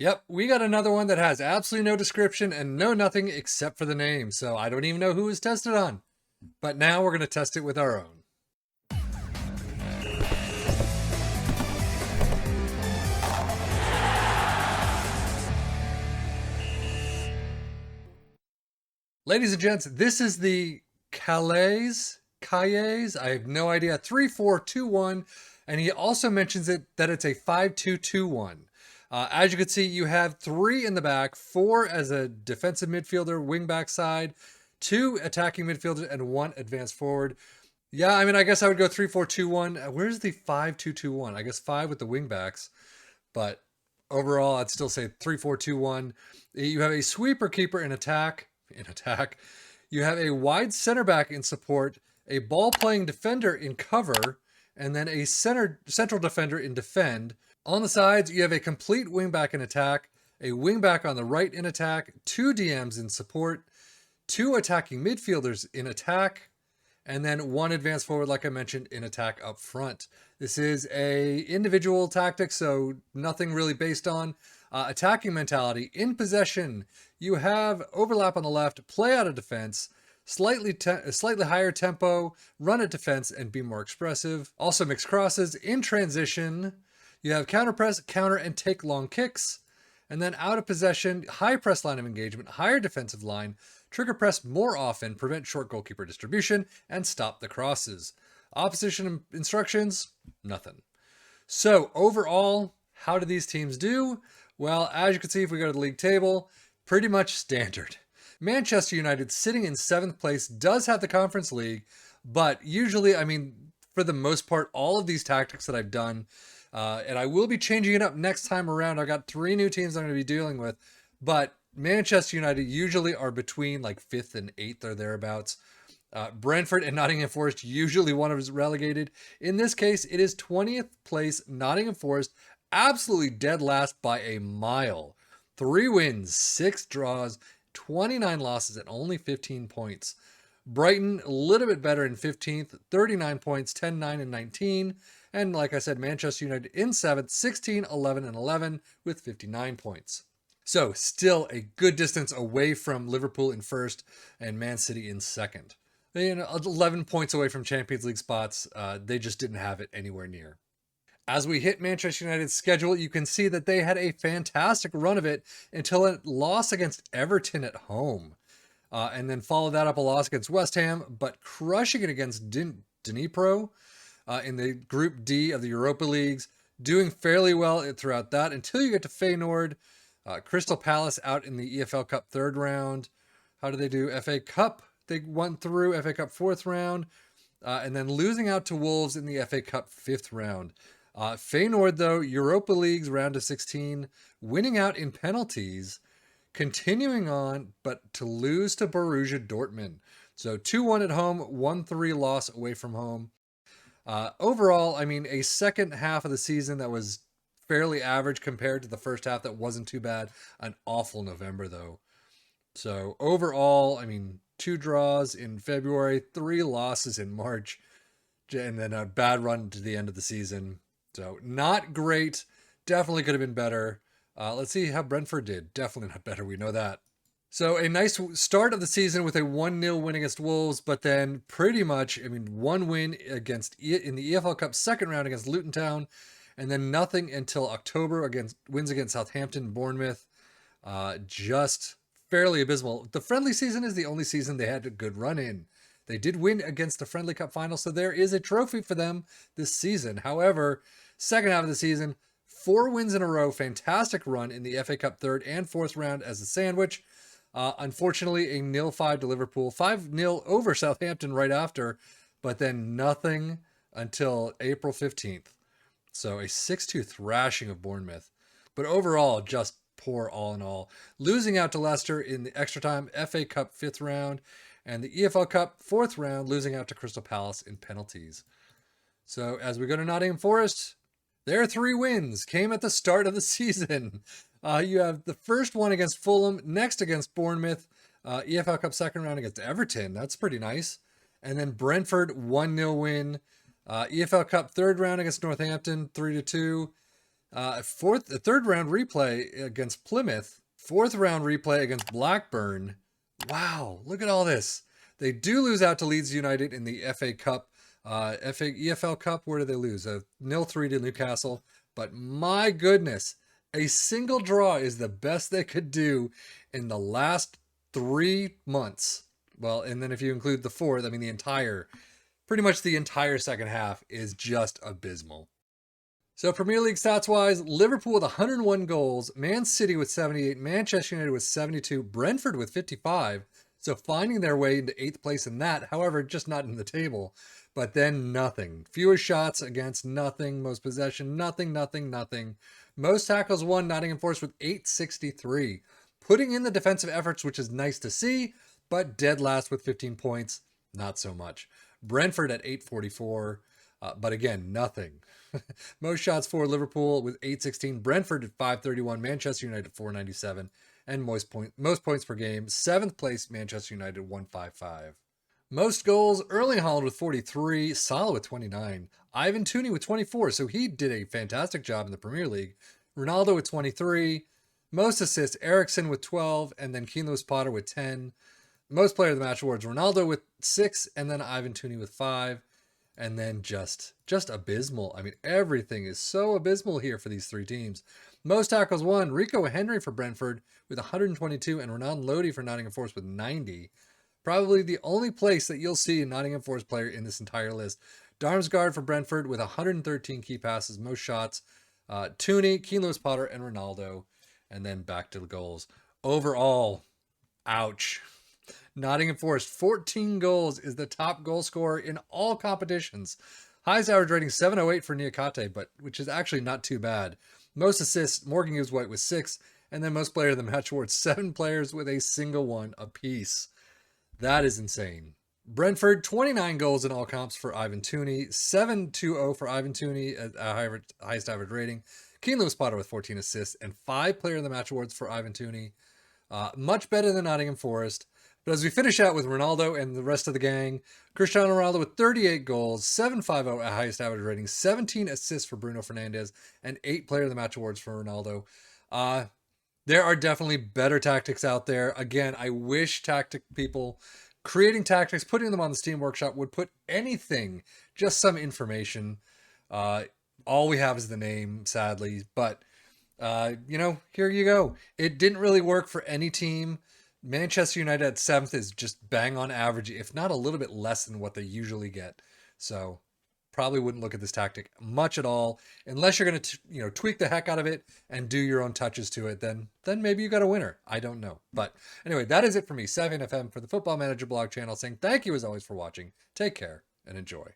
Yep, we got another one that has absolutely no description and no nothing except for the name, so I don't even know who was tested on. But now we're going to test it with our own. Ladies and gents, this is the Calles. I have no idea. 3421, and he also mentions it that it's a 5221. As you can see, you have three in the back, four as a defensive midfielder, wingback side, two attacking midfielders, and one advanced forward. Yeah, I mean, I guess I would go 3-4-2-1. Where's the 5-2-2-1? I guess five with the wingbacks, but overall, I'd still say 3-4-2-1. You have a sweeper keeper in attack. You have a wide center back in support, a ball playing defender in cover, and then a central defender in defend. On the sides, you have a complete wingback in attack, a wingback on the right in attack, two DMs in support, two attacking midfielders in attack, and then one advanced forward, like I mentioned, in attack up front. This is a individual tactic, so nothing really based on attacking mentality. In possession, you have overlap on the left, play out of defense, slightly higher tempo, run at defense, and be more expressive. Also mixed crosses. In transition, you have counter press, counter, and take long kicks. And then out of possession, high press line of engagement, higher defensive line, trigger press more often, prevent short goalkeeper distribution, and stop the crosses. Opposition instructions, nothing. So overall, how do these teams do? Well, as you can see, if we go to the league table, pretty much standard. Manchester United, sitting in 7th place, does have the Conference League, but usually, I mean, for the most part, all of these tactics that I've done, and I will be changing it up next time around. I've got 3 new teams I'm going to be dealing with, but Manchester United usually are between like 5th and 8th or thereabouts. Brentford and Nottingham Forest, usually one of us relegated. In this case, it is 20th place Nottingham Forest, absolutely dead last by a mile. 3 wins, 6 draws, 29 losses, and only 15 points. Brighton, a little bit better in 15th, 39 points, 10, 9, and 19. And like I said, Manchester United in 7th, 16, 11, and 11 with 59 points. So still a good distance away from Liverpool in 1st and Man City in 2nd. 11 points away from Champions League spots. They just didn't have it anywhere near. As we hit Manchester United's schedule, you can see that they had a fantastic run of it until a loss against Everton at home. And then followed that up a loss against West Ham, but crushing it against Dnipro in the Group D of the Europa Leagues, doing fairly well throughout that until you get to Feyenoord. Crystal Palace out in the EFL Cup 3rd round. How did they do? FA Cup, they went through FA Cup 4th round, and then losing out to Wolves in the FA Cup 5th round. Feyenoord, though, Europa League's round of 16, winning out in penalties, continuing on, but to lose to Borussia Dortmund. So 2-1 at home, 1-3 loss away from home. Overall, I mean, a second half of the season that was fairly average compared to the first half that wasn't too bad. An awful November, though. So overall, I mean, 2 draws in February, 3 losses in March, and then a bad run to the end of the season. So not great. Definitely could have been better. Let's see how Brentford did. Definitely not better. We know that. So a nice start of the season with a 1-0 win against Wolves, but then pretty much, I mean, 1 win in the EFL Cup 2nd round against Luton Town, and then nothing until October wins against Southampton and Bournemouth. Just fairly abysmal. The friendly season is the only season they had a good run in. They did win against the Friendly Cup final, so there is a trophy for them this season. However, second half of the season, 4 wins in a row, fantastic run in the FA Cup 3rd and 4th round as a sandwich. Unfortunately, a 0-5 to Liverpool, 5-0 over Southampton right after, but then nothing until April 15th. So a 6-2 thrashing of Bournemouth. But overall, just poor all in all. Losing out to Leicester in the extra time FA Cup 5th round, and the EFL Cup 4th round, losing out to Crystal Palace in penalties. So as we go to Nottingham Forest, their 3 wins came at the start of the season. You have the first one against Fulham, next against Bournemouth, EFL Cup 2nd round against Everton. That's pretty nice. And then Brentford, 1-0 win. EFL Cup 3rd round against Northampton, 3-2. Third round replay against Plymouth. Fourth round replay against Blackburn. Wow, look at all this. They do lose out to Leeds United in the FA Cup, EFL Cup. Where did they lose? 0-3 to Newcastle. But my goodness, a single draw is the best they could do in the last 3 months. Well, and then if you include the fourth, I mean pretty much the entire second half is just abysmal. So Premier League stats-wise, Liverpool with 101 goals, Man City with 78, Manchester United with 72, Brentford with 55. So finding their way into 8th place in that, however, just not in the table. But then nothing. Fewest shots against, nothing. Most possession, nothing. Most tackles won, Nottingham Forest with 863. Putting in the defensive efforts, which is nice to see, but dead last with 15 points, not so much. Brentford at 844, but again, nothing. Most shots for Liverpool with 816, Brentford at 531, Manchester United at 497, and most points per game, 7th place Manchester United 155. Most goals, Erling Haaland with 43, Salah with 29, Ivan Toney with 24, so he did a fantastic job in the Premier League. Ronaldo with 23, most assists, Eriksen with 12, and then Keane Lewis-Potter with 10. Most player of the match awards, Ronaldo with 6, and then Ivan Toney with 5. And then just abysmal. I mean, everything is so abysmal here for these three teams. Most tackles won, Rico Henry for Brentford with 122 and Renan Lodi for Nottingham Forest with 90. Probably the only place that you'll see a Nottingham Forest player in this entire list. Darmsgaard for Brentford with 113 key passes, most shots. Tooney, Keane Lewis-Potter, and Ronaldo. And then back to the goals. Overall, ouch. Nottingham Forest, 14 goals, is the top goal scorer in all competitions. Highest average rating, 708 for Niakate, which is actually not too bad. Most assists, Morgan Gibbs-White with 6, and then most player of the match awards, 7 players with a single one apiece. That is insane. Brentford, 29 goals in all comps for Ivan Toney, 720 for Ivan Toney at highest average rating. Keane Lewis-Potter with 14 assists, and 5 player of the match awards for Ivan Toney. Much better than Nottingham Forest. But as we finish out with Ronaldo and the rest of the gang, Cristiano Ronaldo with 38 goals, 750 at highest average rating, 17 assists for Bruno Fernandes, and 8 player of the match awards for Ronaldo. There are definitely better tactics out there. Again, I wish tactic people creating tactics, putting them on the Steam Workshop would put anything, just some information. All we have is the name, sadly, but here you go. It didn't really work for any team. Manchester United at 7th is just bang on average, if not a little bit less than what they usually get. So probably wouldn't look at this tactic much at all, unless you're going to tweak the heck out of it and do your own touches to it. Then maybe you got a winner. I don't know. But anyway, that is it for me, Savvy FM, for the Football Manager blog channel, saying thank you as always for watching. Take care and enjoy.